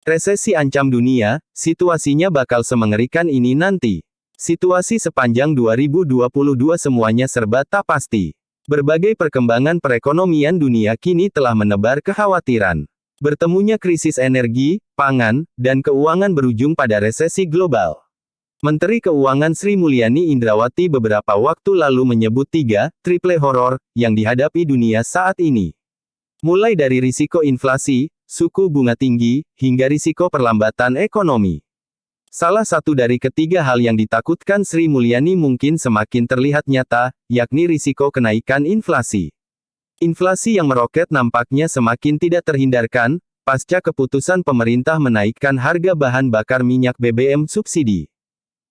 Resesi ancam dunia, situasinya bakal semengerikan ini nanti. Situasi sepanjang 2022 semuanya serba tak pasti. Berbagai perkembangan perekonomian dunia kini telah menebar kekhawatiran. Bertemunya krisis energi, pangan, dan keuangan berujung pada resesi global. Menteri Keuangan Sri Mulyani Indrawati beberapa waktu lalu menyebut 3 triple horror yang dihadapi dunia saat ini. Mulai dari risiko inflasi, suku bunga tinggi, hingga risiko perlambatan ekonomi. Salah satu dari ketiga hal yang ditakutkan Sri Mulyani mungkin semakin terlihat nyata, yakni risiko kenaikan inflasi. Inflasi yang meroket nampaknya semakin tidak terhindarkan, pasca keputusan pemerintah menaikkan harga bahan bakar minyak BBM subsidi.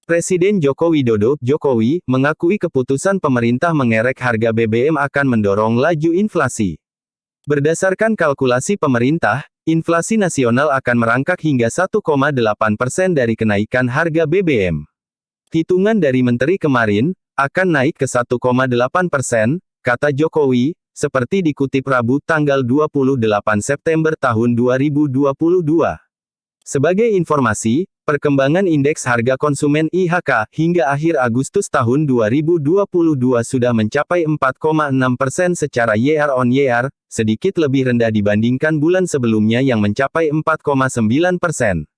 Presiden Joko Widodo, Jokowi, mengakui keputusan pemerintah mengerek harga BBM akan mendorong laju inflasi. Berdasarkan kalkulasi pemerintah, inflasi nasional akan merangkak hingga 1,8% dari kenaikan harga BBM. Hitungan dari Menteri kemarin, akan naik ke 1,8%, kata Jokowi, seperti dikutip Rabu tanggal 28 September tahun 2022. Sebagai informasi, perkembangan indeks harga konsumen IHK hingga akhir Agustus tahun 2022 sudah mencapai 4,6% secara year-on-year, sedikit lebih rendah dibandingkan bulan sebelumnya yang mencapai 4,9%.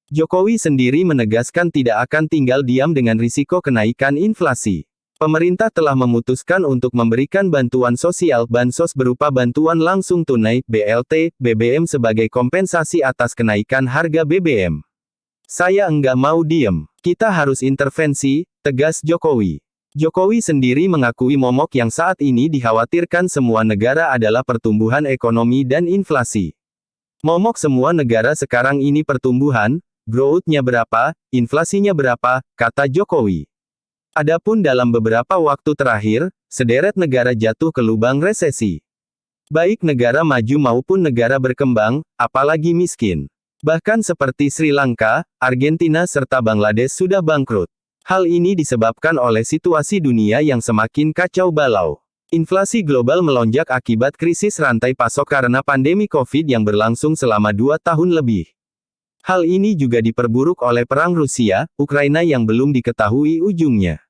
Jokowi sendiri menegaskan tidak akan tinggal diam dengan risiko kenaikan inflasi. Pemerintah telah memutuskan untuk memberikan bantuan sosial bansos berupa bantuan langsung tunai (BLT) BBM sebagai kompensasi atas kenaikan harga BBM. Saya enggak mau diem. Kita harus intervensi, tegas Jokowi. Jokowi sendiri mengakui momok yang saat ini dikhawatirkan semua negara adalah pertumbuhan ekonomi dan inflasi. Momok semua negara sekarang ini pertumbuhan, growth-nya berapa, inflasinya berapa, kata Jokowi. Adapun dalam beberapa waktu terakhir, sederet negara jatuh ke lubang resesi. Baik negara maju maupun negara berkembang, apalagi miskin. Bahkan seperti Sri Lanka, Argentina serta Bangladesh sudah bangkrut. Hal ini disebabkan oleh situasi dunia yang semakin kacau balau. Inflasi global melonjak akibat krisis rantai pasok karena pandemi COVID yang berlangsung selama 2 tahun lebih. Hal ini juga diperburuk oleh perang Rusia, Ukraina yang belum diketahui ujungnya.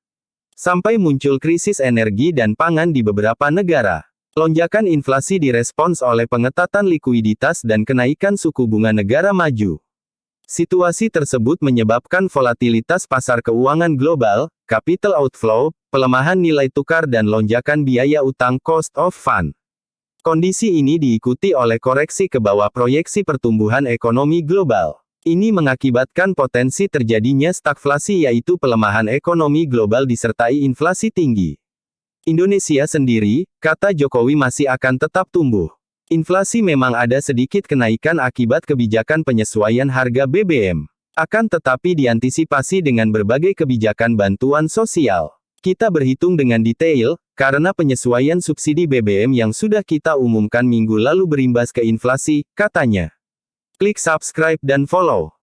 Sampai muncul krisis energi dan pangan di beberapa negara. Lonjakan inflasi direspons oleh pengetatan likuiditas dan kenaikan suku bunga negara maju. Situasi tersebut menyebabkan volatilitas pasar keuangan global, capital outflow, pelemahan nilai tukar dan lonjakan biaya utang cost of fund. Kondisi ini diikuti oleh koreksi ke bawah proyeksi pertumbuhan ekonomi global. Ini mengakibatkan potensi terjadinya stagflasi yaitu pelemahan ekonomi global disertai inflasi tinggi. Indonesia sendiri, kata Jokowi masih akan tetap tumbuh. Inflasi memang ada sedikit kenaikan akibat kebijakan penyesuaian harga BBM. Akan tetapi diantisipasi dengan berbagai kebijakan bantuan sosial. Kita berhitung dengan detail, karena penyesuaian subsidi BBM yang sudah kita umumkan minggu lalu berimbas ke inflasi, katanya. Klik subscribe dan follow.